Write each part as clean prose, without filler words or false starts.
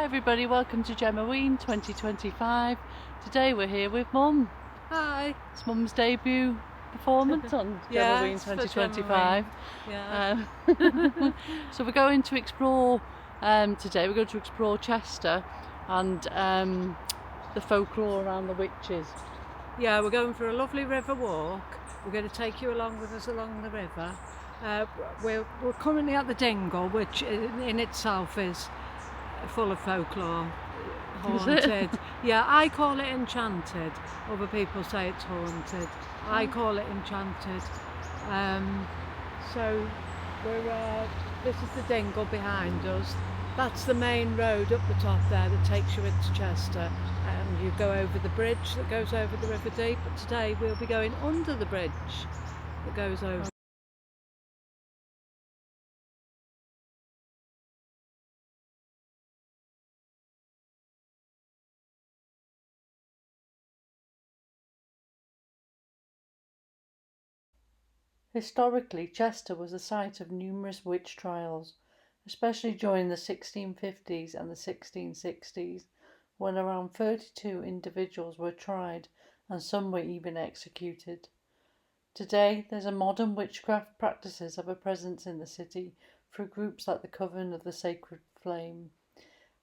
Hi everybody, welcome to Gemmaween 2025. Today we're here with Mum. Hi. It's Mum's debut performance on Gemmaween 2025. Yeah. So we're going to explore today. We're going to explore Chester and the folklore around the witches. Yeah, we're going for a lovely river walk. We're going to take you along with us along the river. We're currently at the Dingle, which in itself is full of folklore, haunted. Yeah, I call it enchanted. Other people say it's haunted. I call it enchanted. So this is the Dingle behind us. That's the main road up the top there that takes you into Chester, and you go over the bridge that goes over the River Dee. But today we'll be going under the bridge that goes over. Historically, Chester was the site of numerous witch trials, especially during the 1650s and the 1660s, when around 32 individuals were tried and some were even executed. Today, there's a modern witchcraft practices have a presence in the city through groups like the Coven of the Sacred Flame,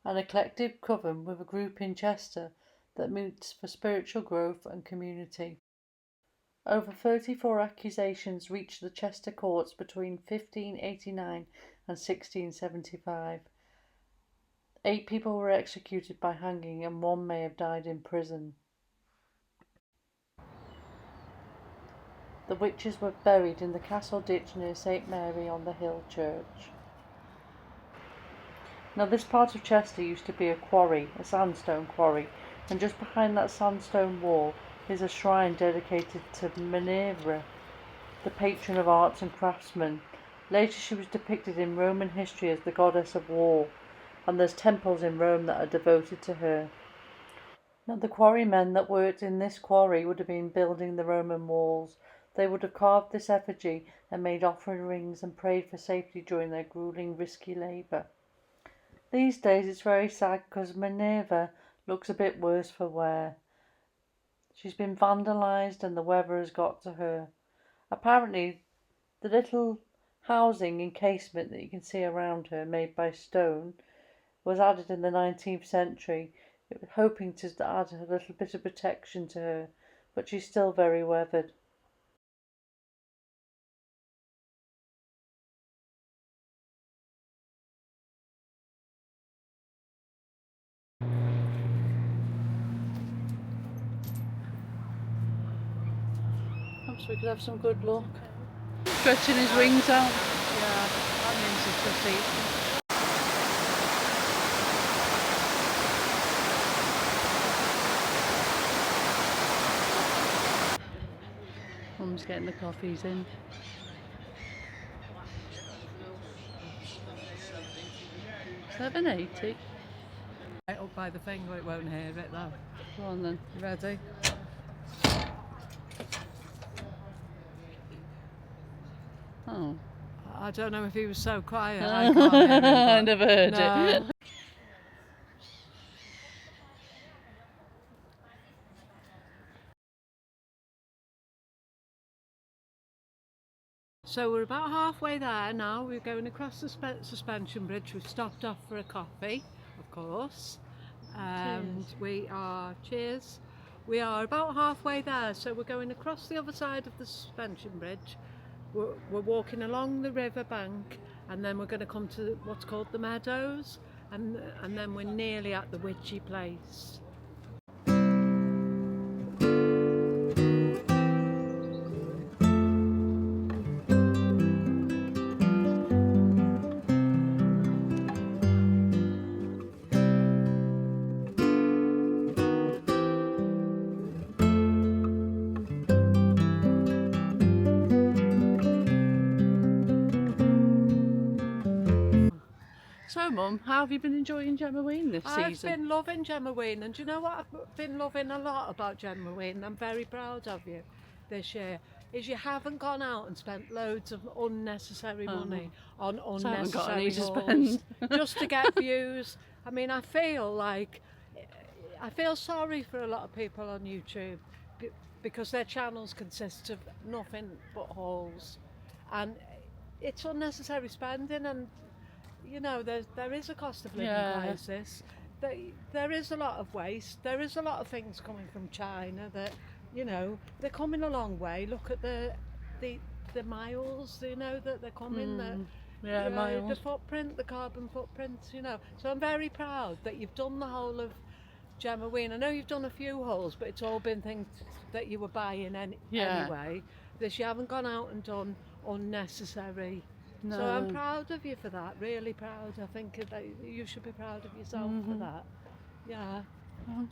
an eclectic coven with a group in Chester that meets for spiritual growth and community. Over 34 accusations reached the Chester courts between 1589 and 1675. 8 people were executed by hanging and 1 may have died in prison. The witches were buried in the castle ditch near St Mary on the Hill Church. Now this part of Chester used to be a quarry, a sandstone quarry, and just behind that sandstone wall is a shrine dedicated to Minerva, the patron of arts and craftsmen. Later she was depicted in Roman history as the goddess of war, and there's temples in Rome that are devoted to her. Now the quarrymen that worked in this quarry would have been building the Roman walls. They would have carved this effigy and made offerings and prayed for safety during their grueling, risky labour. These days it's very sad because Minerva looks a bit worse for wear. She's been vandalised and the weather has got to her. Apparently, the little housing encasement that you can see around her, made by stone, was added in the 19th century, hoping to add a little bit of protection to her, but she's still very weathered. So we could have some good luck. Stretching his wings out. Yeah, that means it's just eating. Mum's getting the coffees in. £7.80. Right up by the finger, it won't hear it though. Go on then. You ready? Oh. I don't know if he was so quiet. I can't hear him. I never heard it. So we're about halfway there now. We're going across the suspension bridge. We've stopped off for a coffee, of course. Cheers. We are about halfway there. So we're going across the other side of the suspension bridge. We're walking along the river bank, and then we're going to come to what's called the meadows, and then we're nearly at the witchy place. So Mum, how have you been enjoying Gemmaween this season? I've been loving Gemmaween, and do you know what I've been loving a lot about Gemmaween? I'm very proud of you this year. is you haven't gone out and spent loads of unnecessary money on So I haven't got unnecessary any to hauls spend. just to get views. I mean, I feel sorry for a lot of people on YouTube because their channels consist of nothing but hauls, and it's unnecessary spending. And you know, there is a cost of living crisis. There is a lot of waste. There is a lot of things coming from China that, you know, they're coming a long way. Look at the miles, you know, that they're coming. Miles. The footprint, the carbon footprint, you know. So I'm very proud that you've done the whole of Gemmaween. I know you've done a few hauls, but it's all been things that you were buying anyway. This, you haven't gone out and done unnecessary. No. So I'm proud of you for that, really proud. I think that you should be proud of yourself for that. Yeah.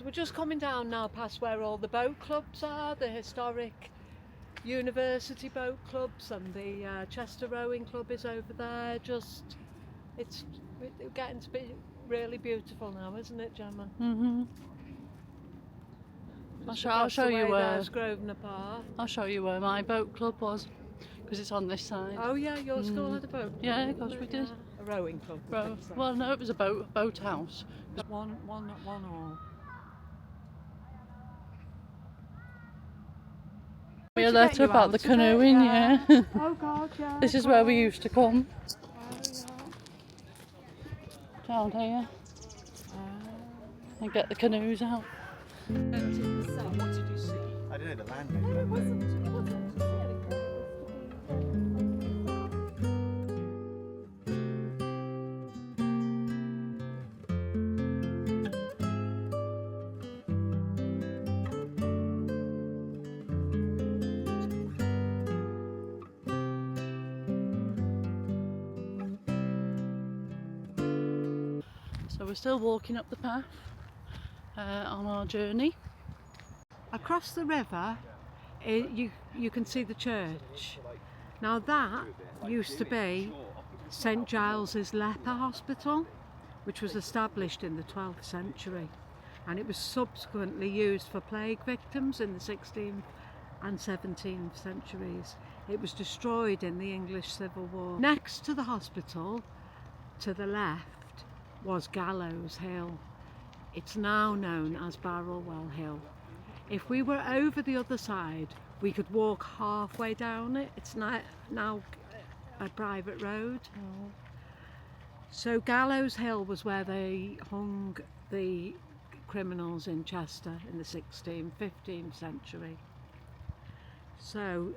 We're just coming down now past where all the boat clubs are, the historic university boat clubs, and the Chester Rowing Club is over there. It's getting to be really beautiful now, isn't it, Gemma? I'll show you where. There's Grosvenor Park. I'll show you where my boat club was, because it's on this side. Oh yeah, your school had a boat club. Yeah, of course we did. A rowing club. Well, no, it was a boat house. One all. We a letter about the canoeing, yeah. Oh God, yeah. This is where we used to come. Down here. And get the canoes out. What did you see? I don't know, the land. So we're still walking up the path on our journey. Across the river, you can see the church. Now that used to be St Giles's Leper Hospital, which was established in the 12th century, and it was subsequently used for plague victims in the 16th and 17th centuries. It was destroyed in the English Civil War. Next to the hospital, to the left, was Gallows Hill. It's now known as Barrelwell Hill. If we were over the other side, we could walk halfway down it. It's now a private road. So Gallows Hill was where they hung the criminals in Chester in the 16th, 15th century. So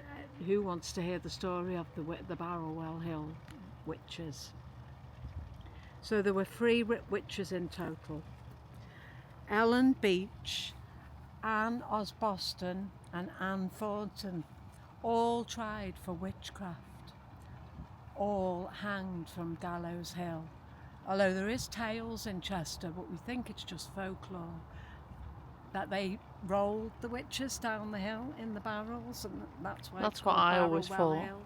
who wants to hear the story of the Barrelwell Hill witches? So there were 3 witches in total. Ellen Beech, Anne Osboston and Anne Thornton, all tried for witchcraft, all hanged from Gallows Hill. Although there is tales in Chester, but we think it's just folklore, that they rolled the witches down the hill in the barrels, and that's why That's what I always thought. Hill.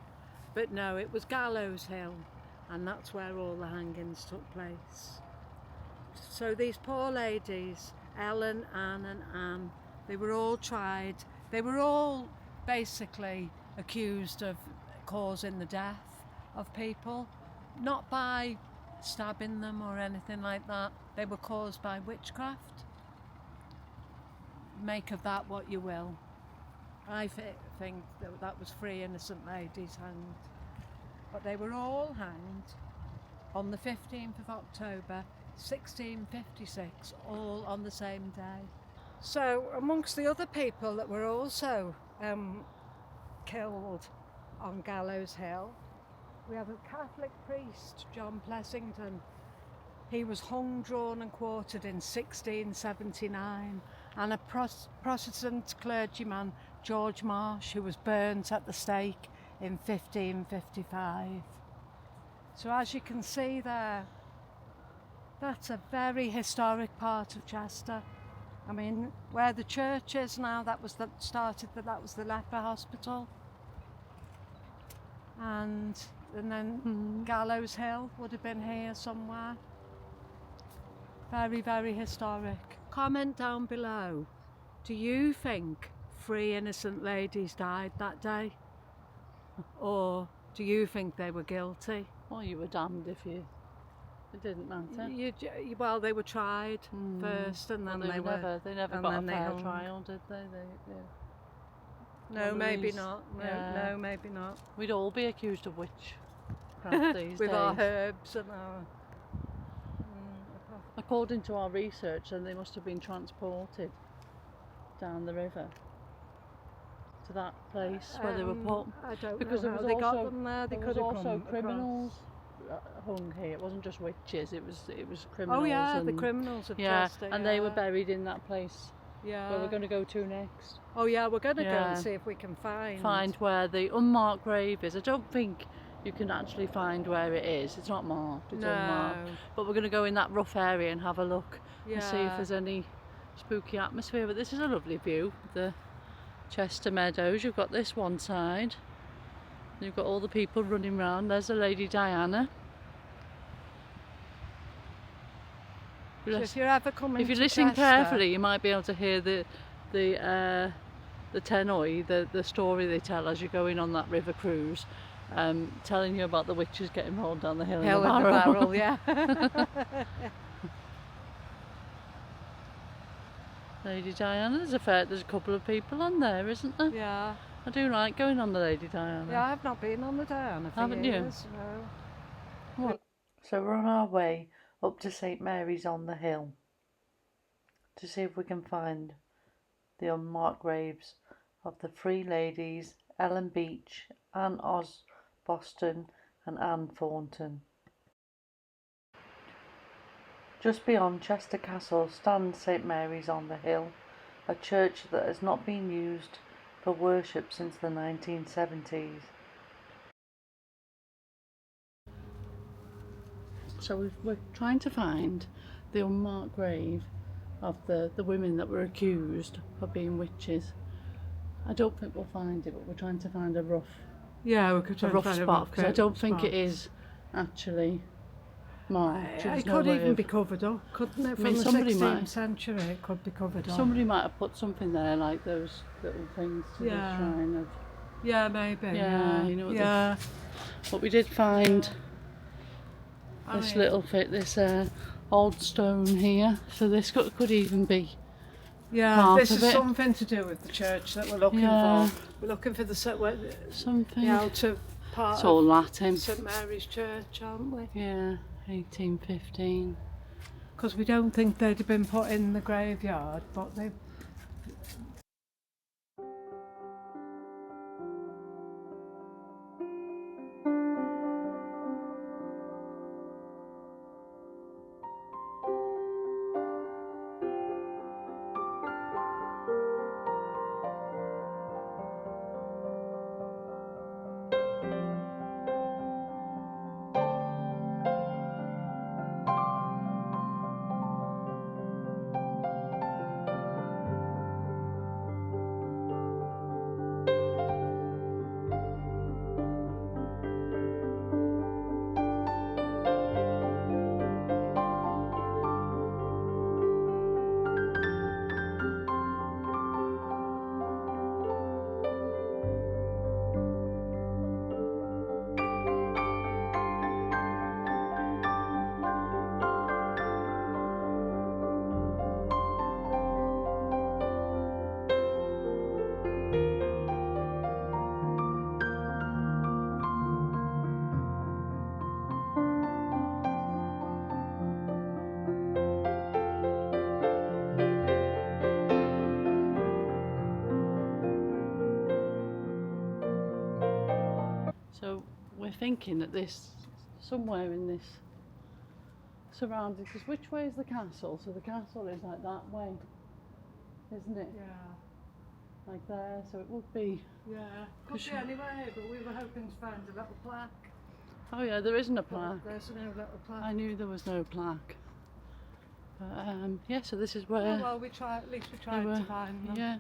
But no, it was Gallows Hill, and that's where all the hangings took place. So these poor ladies, Ellen, Anne and Anne, they were all tried. They were all basically accused of causing the death of people, not by stabbing them or anything like that. They were caused by witchcraft. Make of that what you will. I think that was 3 innocent ladies hanged. But they were all hanged on the 15th of October 1656, all on the same day. So amongst the other people that were also killed on Gallows Hill, we have a Catholic priest, John Plessington. He was hung, drawn and quartered in 1679, and a Protestant clergyman, George Marsh, who was burnt at the stake in 1555. So as you can see there, that's a very historic part of Chester. I mean, where the church is now, that was the leper hospital. And then Gallows Hill would have been here somewhere. Very, very historic. Comment down below. Do you think 3 innocent ladies died that day? Or do you think they were guilty? Well, you were damned if you. It didn't matter. Well, they were tried first, and then Well, they never and got a then they fair hung. trial, did they? No, Well, maybe Louise, not. No, yeah. no, maybe not. We'd all be accused of witchcraft these With days. our herbs and our. According to our research, then they must have been transported down the river to that place where they were put. I don't Because know there how was they also got them there. They there could was have also come criminals hung here. It wasn't just witches. It was criminals. Oh yeah, the and, criminals of yeah, Chester. and they were buried in that place Yeah. where we're going to go to next. Oh yeah, we're going to go Yeah. and see if we can find. Where the unmarked grave is. I don't think you can actually find where it is. It's not marked. It's unmarked. No. But we're going to go in that rough area and have a look and see if Yeah. there's any spooky atmosphere. But this is a lovely view. The Chester Meadows. You've got this one side. You've got all the people running round. There's the Lady Diana. So if you're ever coming If you to listen Chester, carefully, you might be able to hear the tenoi, the story they tell as you're going on that river cruise, telling you about the witches getting rolled down the hill in the barrel. yeah. Lady Diana, there's a couple of people on there, isn't there? Yeah. I do like going on the Lady Diana. Yeah, I've not been on the Diana for Haven't you? years. No. So we're on our way up to St Mary's on the Hill to see if we can find the unmarked graves of the three ladies, Ellen Beech, Anne Osboston and Anne Thornton. Just beyond Chester Castle stands St Mary's on the Hill, a church that has not been used for worship since the 1970s. So we're trying to find the unmarked grave of the women that were accused of being witches. I don't think we'll find it, but we're trying to find a rough Yeah, we could try and rough find spot because I don't think spot. it is actually marked. It There's no could way even of- be covered up, couldn't it? From mean, the somebody 16th might- century, it could be covered up. Somebody might have put something there, like those little things to Yeah. the shrine of. Yeah, maybe. Yeah, you know what Yeah. But we did find Oh, this yeah. little this old stone here, so this could even be. Yeah, part this of is it. something to do with the church that we're looking Yeah. for. We're looking for the Something. outer part It's all of Latin. St Mary's Church, aren't we? Yeah, 1815. Because we don't think they'd have been put in the graveyard, but they. So we're thinking that this, somewhere in this, surrounded, because which way is the castle? So the castle is like that way, isn't it? Yeah, Like there, so it would be. yeah. Could be anyway, but we were hoping to find a little plaque. Oh yeah, there isn't a But plaque. there's no little plaque. I knew there was no plaque. But yeah, so this is where. Oh, well, at least we they tried were- to find them. Yeah.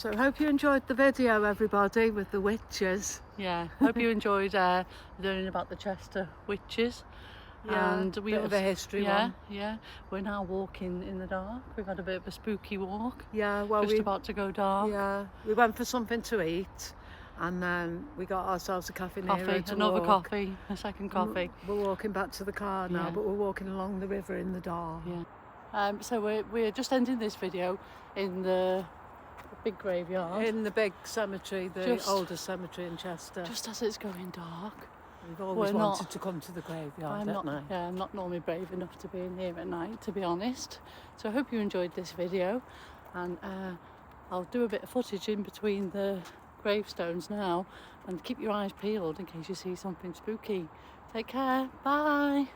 So hope you enjoyed the video, everybody, with the witches. Yeah, hope you enjoyed learning about the Chester witches. Yeah, And we bit of a history one. Yeah, we're now walking in the dark. We've had a bit of a spooky walk. Yeah, well, Just about to go dark. Yeah, we went for something to eat, and then we got ourselves a cafe nearer to Another walk. coffee, a second coffee. We're walking back to the car now, Yeah. but we're walking along the river in the dark. Yeah. So we're just ending this video in the big graveyard. In the big cemetery, the oldest cemetery in Chester. Just as it's going dark. We've always we're wanted not- to come to the graveyard, I'm haven't not, I? yeah, I'm not normally brave enough to be in here at night, to be honest. So I hope you enjoyed this video, and I'll do a bit of footage in between the gravestones now, and keep your eyes peeled in case you see something spooky. Take care, bye.